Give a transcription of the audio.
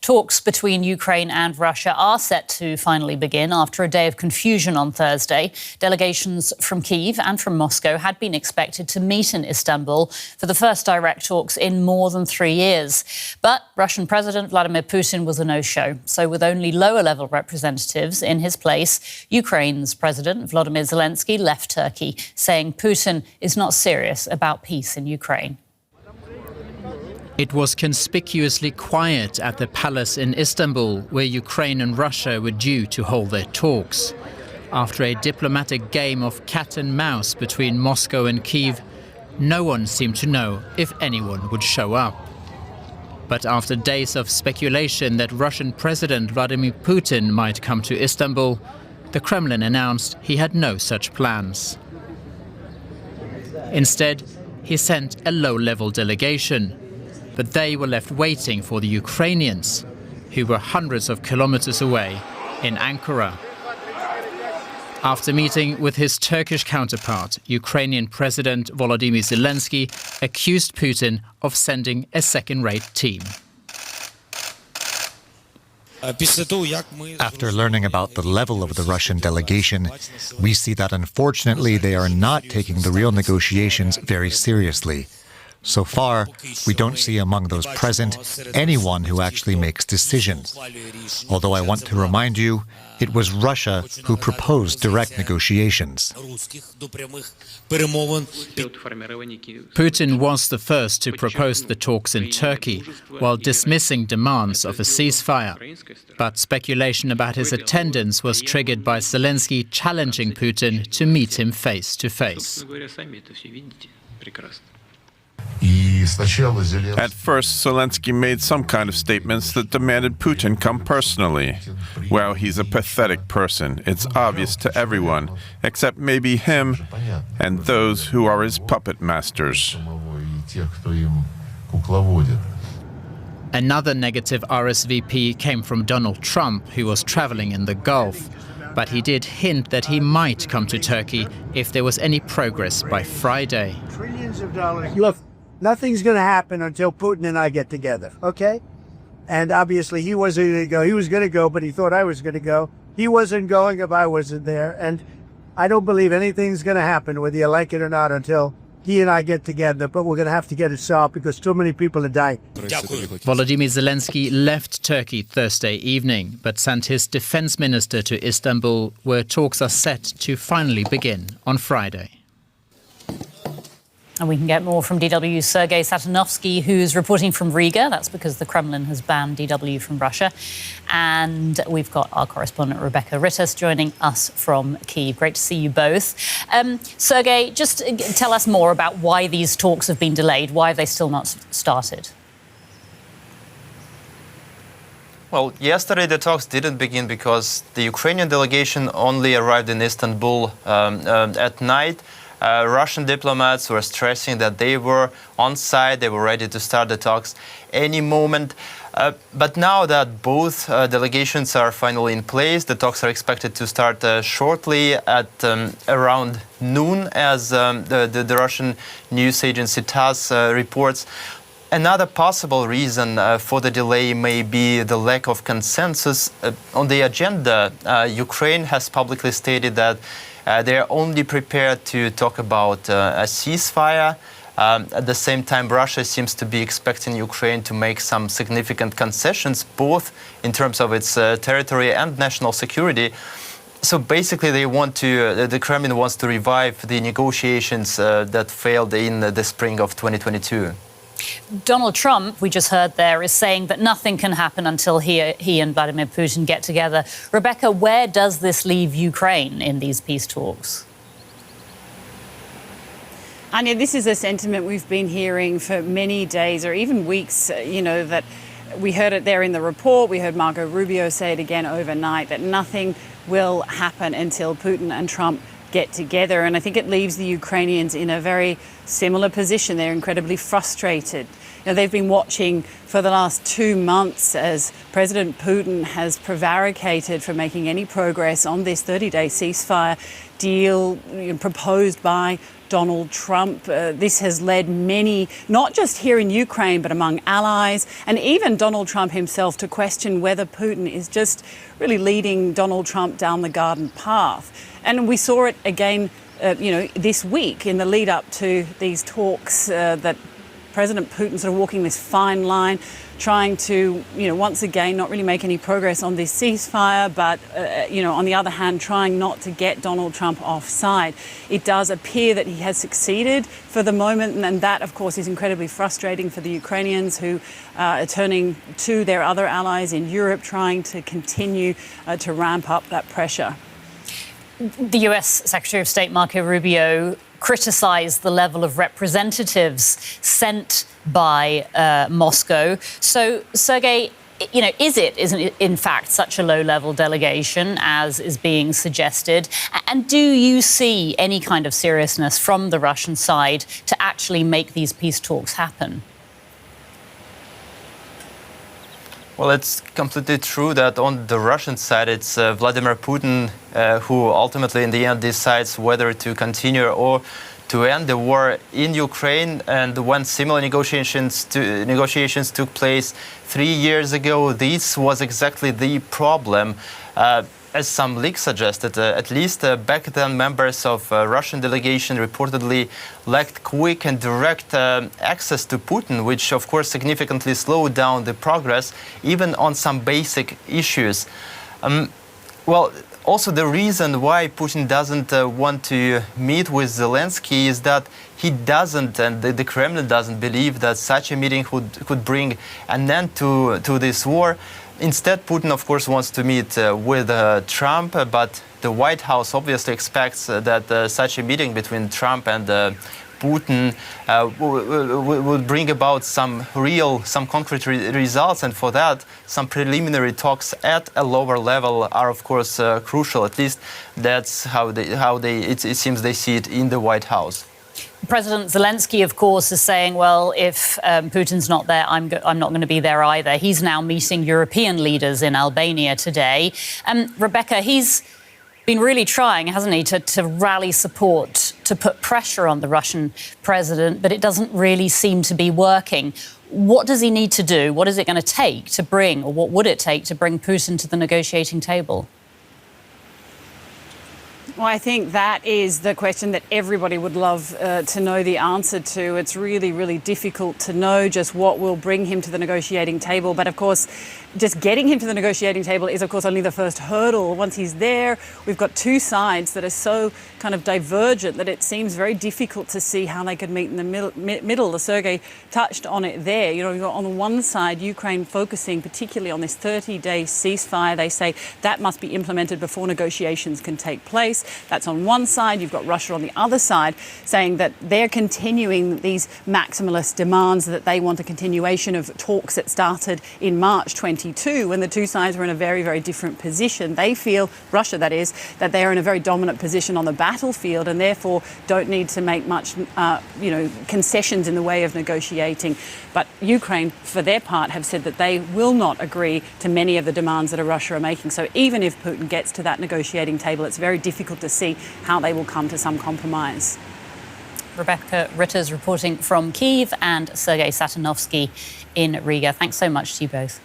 Talks between Ukraine and Russia are set to finally begin after a day of confusion on Thursday. Delegations from Kyiv and from Moscow had been expected to meet in Istanbul for the first direct talks in more than 3 years. But Russian President Vladimir Putin was a no-show. So with only lower-level representatives in his place, Ukraine's President Volodymyr Zelenskyy left Turkey, saying Putin is not serious about peace in Ukraine. It was conspicuously quiet at the palace in Istanbul, where Ukraine and Russia were due to hold their talks. After a diplomatic game of cat and mouse between Moscow and Kyiv, no one seemed to know if anyone would show up. But after days of speculation that Russian President Vladimir Putin might come to Istanbul, the Kremlin announced he had no such plans. Instead, he sent a low-level delegation. But they were left waiting for the Ukrainians, who were hundreds of kilometers away in Ankara. After meeting with his Turkish counterpart, Ukrainian President Volodymyr Zelenskyy accused Putin of sending a second-rate team. After learning about the level of the Russian delegation, we see that unfortunately they are not taking the real negotiations very seriously. So far, we don't see among those present anyone who actually makes decisions. Although I want to remind you, it was Russia who proposed direct negotiations. Putin was the first to propose the talks in Turkey, while dismissing demands of a ceasefire. But speculation about his attendance was triggered by Zelenskyy challenging Putin to meet him face to face. At first, Zelenskyy made some kind of statements that demanded Putin come personally. Well, he's a pathetic person. It's obvious to everyone, except maybe him and those who are his puppet masters. Another negative RSVP came from Donald Trump, who was traveling in the Gulf. But he did hint that he might come to Turkey if there was any progress by Friday. Trillions of dollars. Look, nothing's going to happen until Putin and I get together, okay? And obviously he wasn't going to go. He was going to go, but he thought I was going to go. He wasn't going if I wasn't there. And I don't believe anything's going to happen, whether you like it or not, until he and I get together. But we're going to have to get it solved because too many people are dying. Volodymyr Zelenskyy left Turkey Thursday evening, but sent his defense minister to Istanbul, where talks are set to finally begin on Friday. And we can get more from DW's Sergei Satanovsky, who's reporting from Riga. That's because the Kremlin has banned DW from Russia. And we've got our correspondent Rebecca Rittas joining us from Kyiv. Great to see you both. Sergei, just tell us more about why these talks have been delayed. Why have they still not started? Well, yesterday the talks didn't begin because the Ukrainian delegation only arrived in Istanbul at night. Russian diplomats were stressing that they were on site, they were ready to start the talks any moment. But now that both delegations are finally in place, the talks are expected to start shortly at around noon, as the Russian news agency TASS reports. Another possible reason for the delay may be the lack of consensus on the agenda. Ukraine has publicly stated that they are only prepared to talk about a ceasefire. At the same time, Russia seems to be expecting Ukraine to make some significant concessions, both in terms of its territory and national security. So basically, the Kremlin wants to revive the negotiations that failed in the spring of 2022. Donald Trump, we just heard there, is saying that nothing can happen until he and Vladimir Putin get together. Rebecca, where does this leave Ukraine in these peace talks? Anya, this is a sentiment we've been hearing for many days or even weeks, that we heard it there in the report. We heard Marco Rubio say it again overnight, that nothing will happen until Putin and Trump get together. And I think it leaves the Ukrainians in a very similar position. They're incredibly frustrated. they've been watching for the last 2 months as President Putin has prevaricated for making any progress on this 30-day ceasefire deal proposed by Donald Trump. This has led many, not just here in Ukraine, but among allies, and even Donald Trump himself, to question whether Putin is just really leading Donald Trump down the garden path. And we saw it again, this week in the lead up to these talks that President Putin sort of walking this fine line, trying to, once again, not really make any progress on this ceasefire, but, on the other hand, trying not to get Donald Trump offside. It does appear that he has succeeded for the moment, and that, of course, is incredibly frustrating for the Ukrainians who are turning to their other allies in Europe, trying to continue to ramp up that pressure. The US Secretary of State Marco Rubio criticised the level of representatives sent by Moscow. So, Sergei, isn't it in fact such a low-level delegation as is being suggested? And do you see any kind of seriousness from the Russian side to actually make these peace talks happen? Well, it's completely true that on the Russian side, it's Vladimir Putin who ultimately, in the end, decides whether to continue or to end the war in Ukraine. And when similar negotiations took place 3 years ago, this was exactly the problem. As some leaks suggested, at least back then members of Russian delegation reportedly lacked quick and direct access to Putin, which of course significantly slowed down the progress, even on some basic issues. Also the reason why Putin doesn't want to meet with Zelenskyy is that he doesn't, and the Kremlin doesn't believe that such a meeting could bring an end to this war. Instead, Putin, of course, wants to meet with Trump, but the White House obviously expects that such a meeting between Trump and Putin will bring about some concrete results, and for that, some preliminary talks at a lower level are, of course, crucial. At least that's how it seems they see it in the White House. President Zelenskyy, of course, is saying, well, if Putin's not there, I'm not going to be there either. He's now meeting European leaders in Albania today. Rebecca, he's been really trying, hasn't he, to rally support, to put pressure on the Russian president, but it doesn't really seem to be working. What does he need to do? What is it going to take to bring, or what would it take to bring Putin to the negotiating table? Well, I think that is the question that everybody would love to know the answer to. It's really, really difficult to know just what will bring him to the negotiating table. But of course, just getting him to the negotiating table is, of course, only the first hurdle. Once he's there, we've got two sides that are so kind of divergent that it seems very difficult to see how they could meet in the middle. Sergei touched on it there. You've got on the one side, Ukraine focusing particularly on this 30-day ceasefire. They say that must be implemented before negotiations can take place. That's on one side. You've got Russia on the other side saying that they're continuing these maximalist demands, that they want a continuation of talks that started in March 22 when the two sides were in a very, very different position. They feel, Russia that is, that they are in a very dominant position on the battlefield and therefore don't need to make much, concessions in the way of negotiating. But Ukraine, for their part, have said that they will not agree to many of the demands that Russia are making. So even if Putin gets to that negotiating table, it's very difficult to see how they will come to some compromise. Rebecca Ritters reporting from Kyiv and Sergei Satanovsky in Riga. Thanks so much to you both.